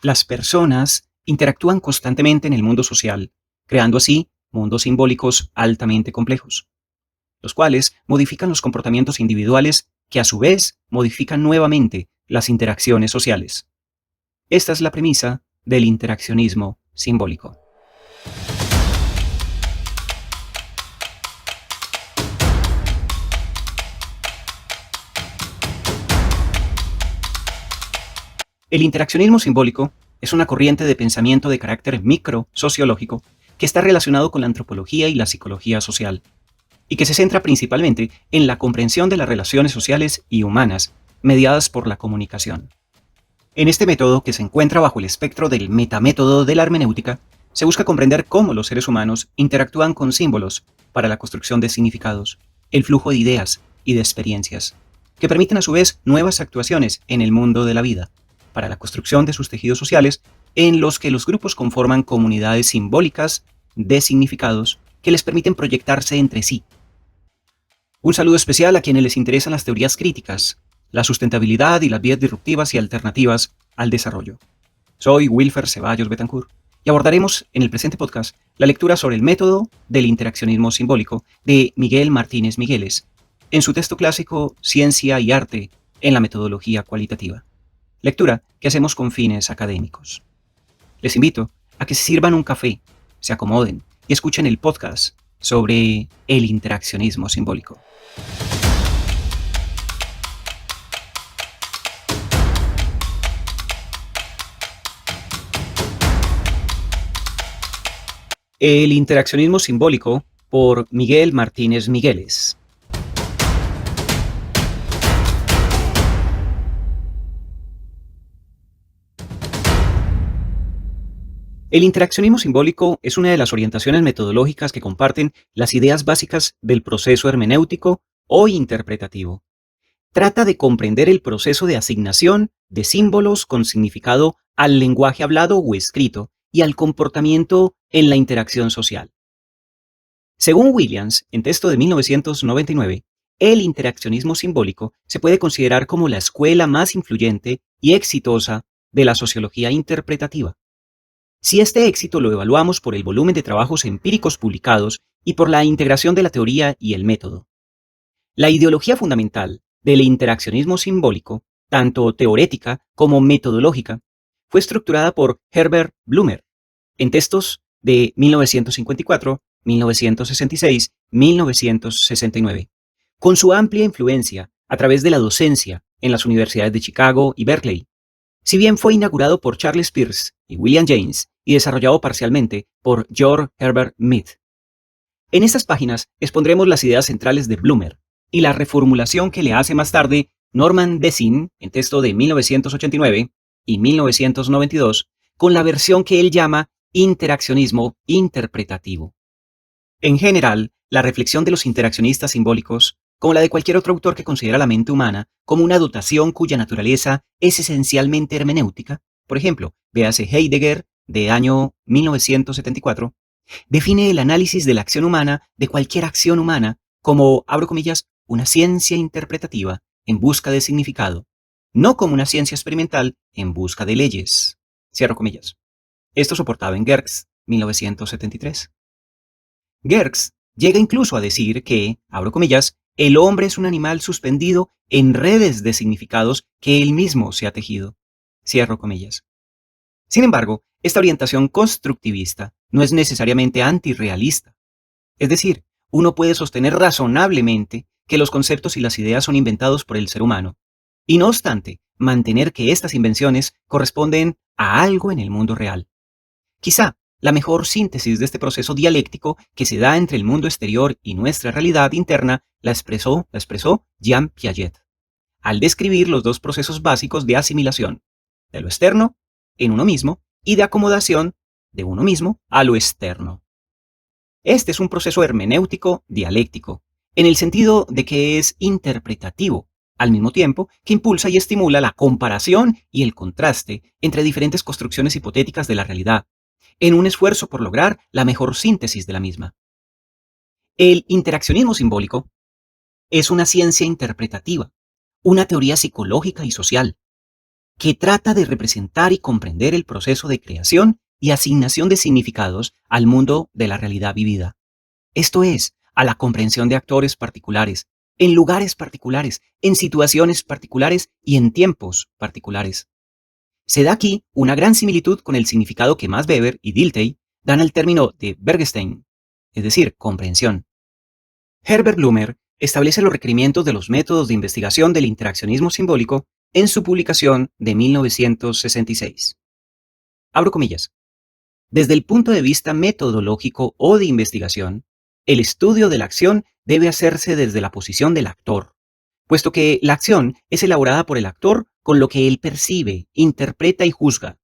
Las personas interactúan constantemente en el mundo social, creando así mundos simbólicos altamente complejos, los cuales modifican los comportamientos individuales que a su vez modifican nuevamente las interacciones sociales. Esta es la premisa del interaccionismo simbólico. El interaccionismo simbólico es una corriente de pensamiento de carácter micro-sociológico que está relacionado con la antropología y la psicología social, y que se centra principalmente en la comprensión de las relaciones sociales y humanas mediadas por la comunicación. En este método, que se encuentra bajo el espectro del metamétodo de la hermenéutica, se busca comprender cómo los seres humanos interactúan con símbolos para la construcción de significados, el flujo de ideas y de experiencias, que permiten a su vez nuevas actuaciones en el mundo de la vida, para la construcción de sus tejidos sociales, en los que los grupos conforman comunidades simbólicas de significados que les permiten proyectarse entre sí. Un saludo especial a quienes les interesan las teorías críticas, la sustentabilidad y las vías disruptivas y alternativas al desarrollo. Soy Wilfer Ceballos Betancourt y abordaremos en el presente podcast la lectura sobre el método del interaccionismo simbólico de Miguel Martínez Migueles, en su texto clásico Ciencia y Arte en la Metodología Cualitativa. Lectura que hacemos con fines académicos. Les invito a que se sirvan un café, se acomoden y escuchen el podcast sobre el interaccionismo simbólico. El interaccionismo simbólico por Miguel Martínez Migueles. El interaccionismo simbólico es una de las orientaciones metodológicas que comparten las ideas básicas del proceso hermenéutico o interpretativo. Trata de comprender el proceso de asignación de símbolos con significado al lenguaje hablado o escrito y al comportamiento en la interacción social. Según Williams, en texto de 1999, el interaccionismo simbólico se puede considerar como la escuela más influyente y exitosa de la sociología interpretativa. Si este éxito lo evaluamos por el volumen de trabajos empíricos publicados y por la integración de la teoría y el método. La ideología fundamental del interaccionismo simbólico, tanto teorética como metodológica, fue estructurada por Herbert Blumer en textos de 1954, 1966, 1969, con su amplia influencia a través de la docencia en las universidades de Chicago y Berkeley. Si bien fue inaugurado por Charles Peirce y William James y desarrollado parcialmente por George Herbert Mead. En estas páginas expondremos las ideas centrales de Blumer y la reformulación que le hace más tarde Norman Dessing en texto de 1989 y 1992 con la versión que él llama interaccionismo interpretativo. En general, la reflexión de los interaccionistas simbólicos, como la de cualquier otro autor que considera la mente humana como una dotación cuya naturaleza es esencialmente hermenéutica, por ejemplo, véase Heidegger, de año 1974, define el análisis de la acción humana, de cualquier acción humana, como, abro comillas, una ciencia interpretativa en busca de significado, no como una ciencia experimental en busca de leyes, cierro comillas. Esto soportado en Gertz, 1973. Gertz llega incluso a decir que, abro comillas, el hombre es un animal suspendido en redes de significados que él mismo se ha tejido, cierro comillas. Sin embargo, esta orientación constructivista no es necesariamente antirrealista. Es decir, uno puede sostener razonablemente que los conceptos y las ideas son inventados por el ser humano, y no obstante, mantener que estas invenciones corresponden a algo en el mundo real. Quizá la mejor síntesis de este proceso dialéctico que se da entre el mundo exterior y nuestra realidad interna la expresó Jean Piaget, al describir los dos procesos básicos de asimilación, de lo externo en uno mismo y de acomodación de uno mismo a lo externo. Este es un proceso hermenéutico dialéctico, en el sentido de que es interpretativo, al mismo tiempo que impulsa y estimula la comparación y el contraste entre diferentes construcciones hipotéticas de la realidad, en un esfuerzo por lograr la mejor síntesis de la misma. El interaccionismo simbólico es una ciencia interpretativa, una teoría psicológica y social. que trata de representar y comprender el proceso de creación y asignación de significados al mundo de la realidad vivida. Esto es, a la comprensión de actores particulares, en lugares particulares, en situaciones particulares y en tiempos particulares. Se da aquí una gran similitud con el significado que Max Weber y Dilthey dan al término de Bergstein, es decir, comprensión. Herbert Blumer establece los requerimientos de los métodos de investigación del interaccionismo simbólico en su publicación de 1966. Abro comillas. Desde el punto de vista metodológico o de investigación, el estudio de la acción debe hacerse desde la posición del actor, puesto que la acción es elaborada por el actor con lo que él percibe, interpreta y juzga.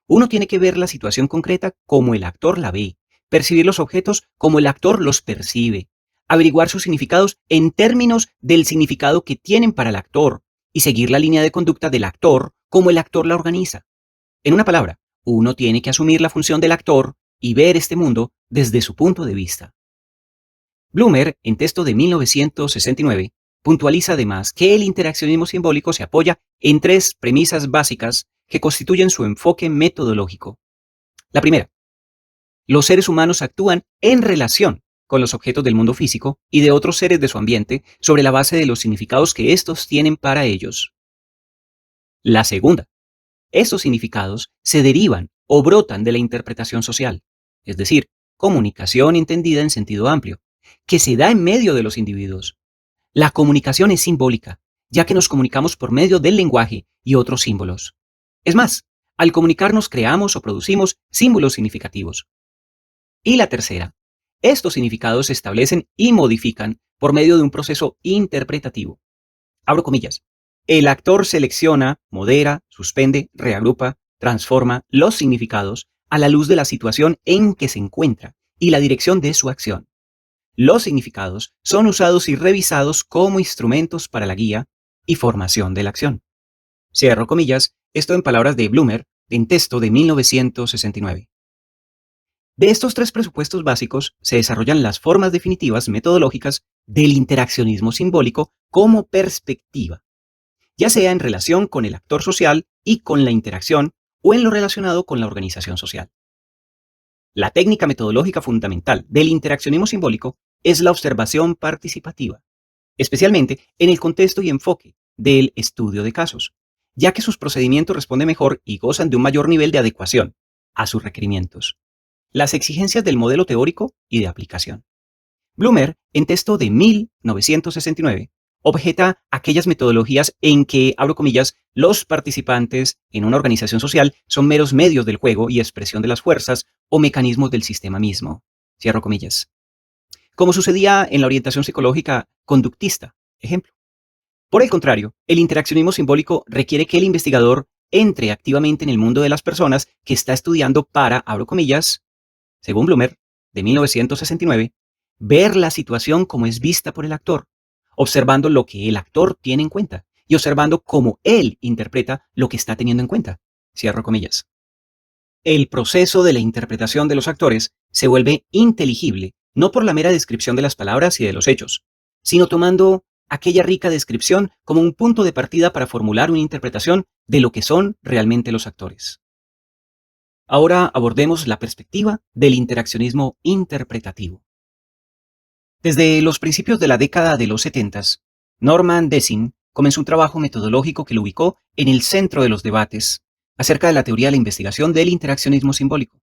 Uno tiene que ver la situación concreta como el actor la ve, percibir los objetos como el actor los percibe, averiguar sus significados en términos del significado que tienen para el actor y seguir la línea de conducta del actor como el actor la organiza. En una palabra, uno tiene que asumir la función del actor y ver este mundo desde su punto de vista. Blumer, en texto de 1969, puntualiza además que el interaccionismo simbólico se apoya en tres premisas básicas que constituyen su enfoque metodológico. La primera, los seres humanos actúan en relación con los objetos del mundo físico y de otros seres de su ambiente sobre la base de los significados que estos tienen para ellos. La segunda, estos significados se derivan o brotan de la interpretación social, es decir, comunicación entendida en sentido amplio, que se da en medio de los individuos. La comunicación es simbólica, ya que nos comunicamos por medio del lenguaje y otros símbolos. Es más, al comunicarnos creamos o producimos símbolos significativos. Y la tercera, estos significados se establecen y modifican por medio de un proceso interpretativo. Abro comillas. El actor selecciona, modera, suspende, reagrupa, transforma los significados a la luz de la situación en que se encuentra y la dirección de su acción. Los significados son usados y revisados como instrumentos para la guía y formación de la acción. Cierro comillas, esto en palabras de Blumer, en texto de 1969. De estos tres presupuestos básicos se desarrollan las formas definitivas metodológicas del interaccionismo simbólico como perspectiva, ya sea en relación con el actor social y con la interacción o en lo relacionado con la organización social. La técnica metodológica fundamental del interaccionismo simbólico es la observación participativa, especialmente en el contexto y enfoque del estudio de casos, ya que sus procedimientos responden mejor y gozan de un mayor nivel de adecuación a sus requerimientos, las exigencias del modelo teórico y de aplicación. Blumer, en texto de 1969, objeta aquellas metodologías en que, abro comillas, los participantes en una organización social son meros medios del juego y expresión de las fuerzas o mecanismos del sistema mismo. Cierro comillas. Como sucedía en la orientación psicológica conductista, ejemplo. Por el contrario, el interaccionismo simbólico requiere que el investigador entre activamente en el mundo de las personas que está estudiando para, abro comillas, según Blumer, de 1969, ver la situación como es vista por el actor, observando lo que el actor tiene en cuenta y observando cómo él interpreta lo que está teniendo en cuenta. Cierro comillas. El proceso de la interpretación de los actores se vuelve inteligible no por la mera descripción de las palabras y de los hechos, sino tomando aquella rica descripción como un punto de partida para formular una interpretación de lo que son realmente los actores. Ahora abordemos la perspectiva del interaccionismo interpretativo. Desde los principios de la década de los 70, Norman Dessing comenzó un trabajo metodológico que lo ubicó en el centro de los debates acerca de la teoría de la investigación del interaccionismo simbólico.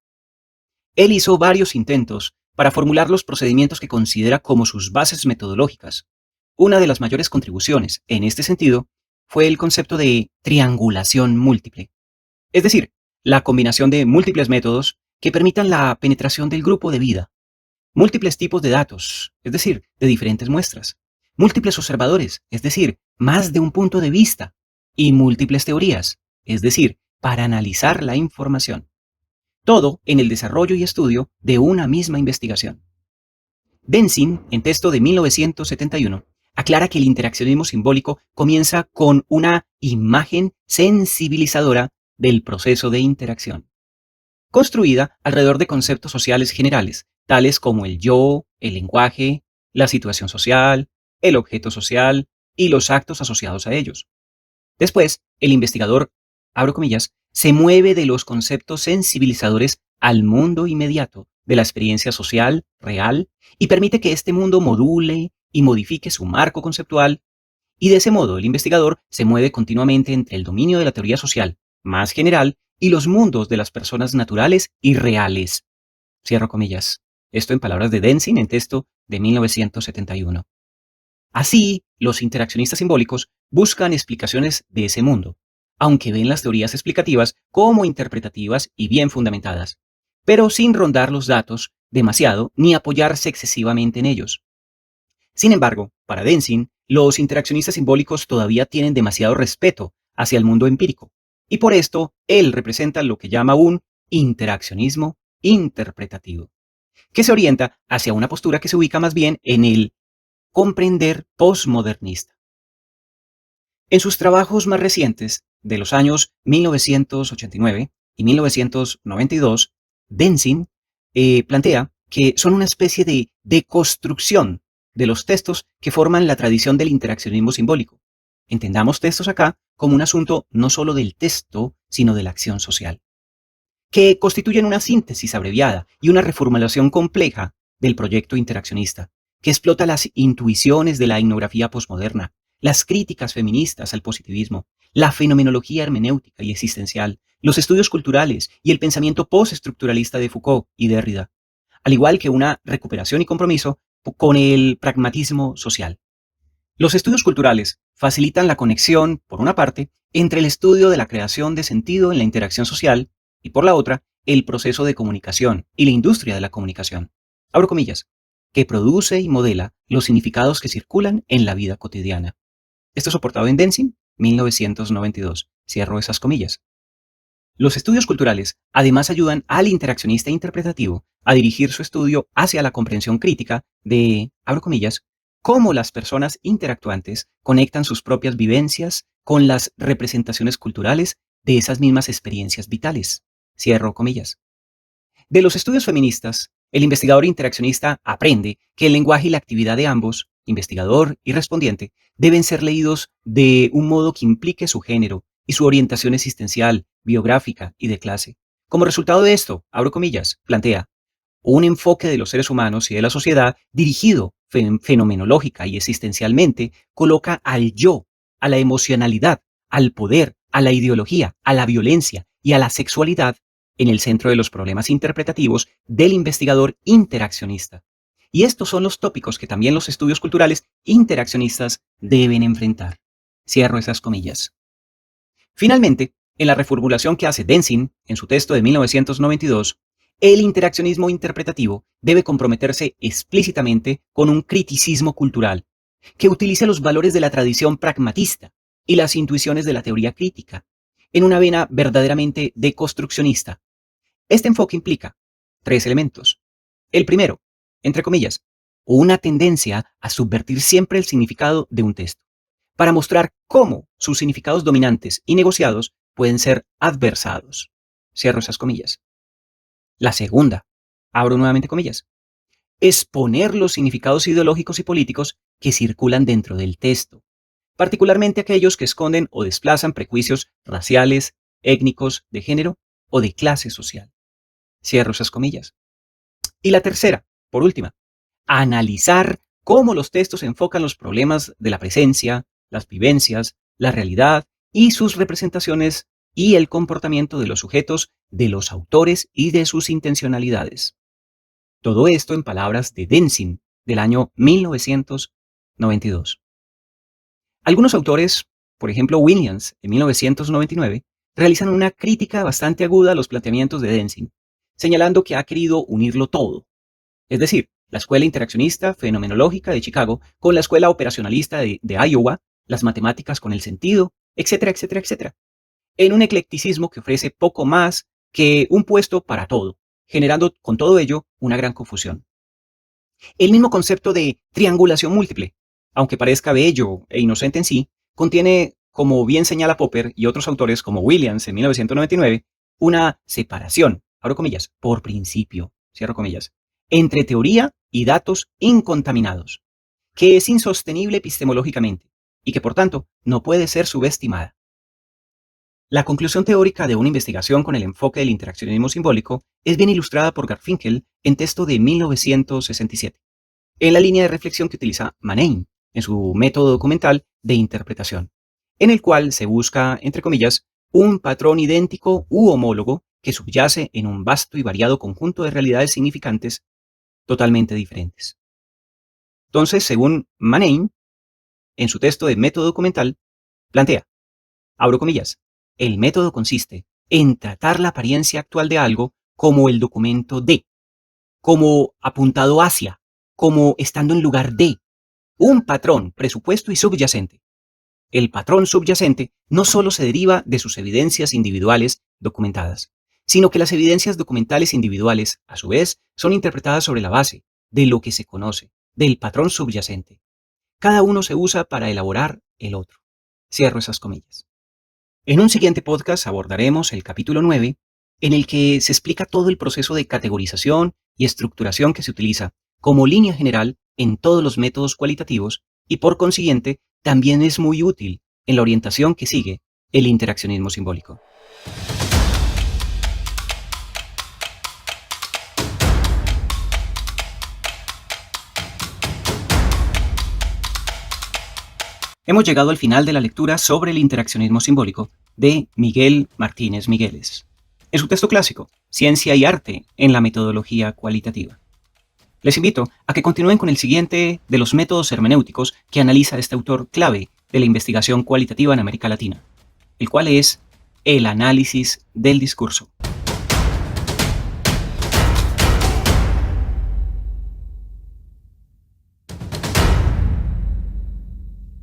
Él hizo varios intentos para formular los procedimientos que considera como sus bases metodológicas. Una de las mayores contribuciones en este sentido fue el concepto de triangulación múltiple, es decir, la combinación de múltiples métodos que permitan la penetración del grupo de vida, múltiples tipos de datos, es decir, de diferentes muestras, múltiples observadores, es decir, más de un punto de vista, y múltiples teorías, es decir, para analizar la información. Todo en el desarrollo y estudio de una misma investigación. Densing, en texto de 1971, aclara que el interaccionismo simbólico comienza con una imagen sensibilizadora del proceso de interacción, construida alrededor de conceptos sociales generales, tales como el yo, el lenguaje, la situación social, el objeto social y los actos asociados a ellos. Después, el investigador abro comillas, se mueve de los conceptos sensibilizadores al mundo inmediato de la experiencia social, real, y permite que este mundo module y modifique su marco conceptual, y de ese modo el investigador se mueve continuamente entre el dominio de la teoría social, más general, y los mundos de las personas naturales y reales. Cierro comillas. Esto en palabras de Denzin en texto de 1971. Así, los interaccionistas simbólicos buscan explicaciones de ese mundo, aunque ven las teorías explicativas como interpretativas y bien fundamentadas, pero sin rondar los datos demasiado ni apoyarse excesivamente en ellos. Sin embargo, para Denzin, los interaccionistas simbólicos todavía tienen demasiado respeto hacia el mundo empírico, y por esto él representa lo que llama un interaccionismo interpretativo, que se orienta hacia una postura que se ubica más bien en el comprender postmodernista. En sus trabajos más recientes, de los años 1989 y 1992, Denzin plantea que son una especie de deconstrucción de los textos que forman la tradición del interaccionismo simbólico. Entendamos textos acá como un asunto no solo del texto, sino de la acción social, que constituyen una síntesis abreviada y una reformulación compleja del proyecto interaccionista, que explota las intuiciones de la etnografía posmoderna, las críticas feministas al positivismo, la fenomenología hermenéutica y existencial, los estudios culturales y el pensamiento postestructuralista de Foucault y Derrida, al igual que una recuperación y compromiso con el pragmatismo social. Los estudios culturales facilitan la conexión, por una parte, entre el estudio de la creación de sentido en la interacción social y, por la otra, el proceso de comunicación y la industria de la comunicación, abro comillas, que produce y modela los significados que circulan en la vida cotidiana. Esto soportado en Denzin, 1992. Cierro esas comillas. Los estudios culturales además ayudan al interaccionista interpretativo a dirigir su estudio hacia la comprensión crítica de, abro comillas, cómo las personas interactuantes conectan sus propias vivencias con las representaciones culturales de esas mismas experiencias vitales. Cierro comillas. De los estudios feministas, el investigador interaccionista aprende que el lenguaje y la actividad de ambos, investigador y respondiente, deben ser leídos de un modo que implique su género y su orientación existencial, biográfica y de clase. Como resultado de esto, abro comillas, plantea un enfoque de los seres humanos y de la sociedad dirigido fenomenológica y existencialmente coloca al yo, a la emocionalidad, al poder, a la ideología, a la violencia y a la sexualidad en el centro de los problemas interpretativos del investigador interaccionista. Y estos son los tópicos que también los estudios culturales interaccionistas deben enfrentar. Cierro esas comillas. Finalmente, en la reformulación que hace Denzin en su texto de 1992, el interaccionismo interpretativo debe comprometerse explícitamente con un criticismo cultural que utilice los valores de la tradición pragmatista y las intuiciones de la teoría crítica en una vena verdaderamente deconstruccionista. Este enfoque implica tres elementos. El primero, entre comillas, una tendencia a subvertir siempre el significado de un texto, para mostrar cómo sus significados dominantes y negociados pueden ser adversados. Cierro esas comillas. La segunda, abro nuevamente comillas, exponer los significados ideológicos y políticos que circulan dentro del texto, particularmente aquellos que esconden o desplazan prejuicios raciales, étnicos, de género o de clase social. Cierro esas comillas. Y la tercera, por última, analizar cómo los textos enfocan los problemas de la presencia, las vivencias, la realidad y sus representaciones y el comportamiento de los sujetos, de los autores y de sus intencionalidades. Todo esto en palabras de Denzin del año 1992. Algunos autores, por ejemplo Williams en 1999, realizan una crítica bastante aguda a los planteamientos de Denzin, señalando que ha querido unirlo todo, es decir, la escuela interaccionista fenomenológica de Chicago con la escuela operacionalista de Iowa, las matemáticas con el sentido, etcétera, etcétera, etcétera, en un eclecticismo que ofrece poco más que un puesto para todo, generando con todo ello una gran confusión. El mismo concepto de triangulación múltiple, aunque parezca bello e inocente en sí, contiene, como bien señala Popper y otros autores como Williams en 1999, una separación, abro comillas, por principio, cierro comillas, entre teoría y datos incontaminados, que es insostenible epistemológicamente y que por tanto no puede ser subestimada. La conclusión teórica de una investigación con el enfoque del interaccionismo simbólico es bien ilustrada por Garfinkel en texto de 1967, en la línea de reflexión que utiliza Mannheim en su método documental de interpretación, en el cual se busca, entre comillas, un patrón idéntico u homólogo que subyace en un vasto y variado conjunto de realidades significantes totalmente diferentes. Entonces, según Mannheim, en su texto de método documental, plantea, abro comillas, el método consiste en tratar la apariencia actual de algo como el documento de, como apuntado hacia, como estando en lugar de, un patrón, presupuesto y subyacente. El patrón subyacente no solo se deriva de sus evidencias individuales documentadas, sino que las evidencias documentales individuales, a su vez, son interpretadas sobre la base de lo que se conoce, del patrón subyacente. Cada uno se usa para elaborar el otro. Cierro esas comillas. En un siguiente podcast abordaremos el capítulo 9, en el que se explica todo el proceso de categorización y estructuración que se utiliza como línea general en todos los métodos cualitativos y por consiguiente también es muy útil en la orientación que sigue el interaccionismo simbólico. Hemos llegado al final de la lectura sobre el interaccionismo simbólico de Miguel Martínez Migueles, en su texto clásico, Ciencia y Arte en la Metodología Cualitativa. Les invito a que continúen con el siguiente de los métodos hermenéuticos que analiza este autor clave de la investigación cualitativa en América Latina, el cual es el análisis del discurso.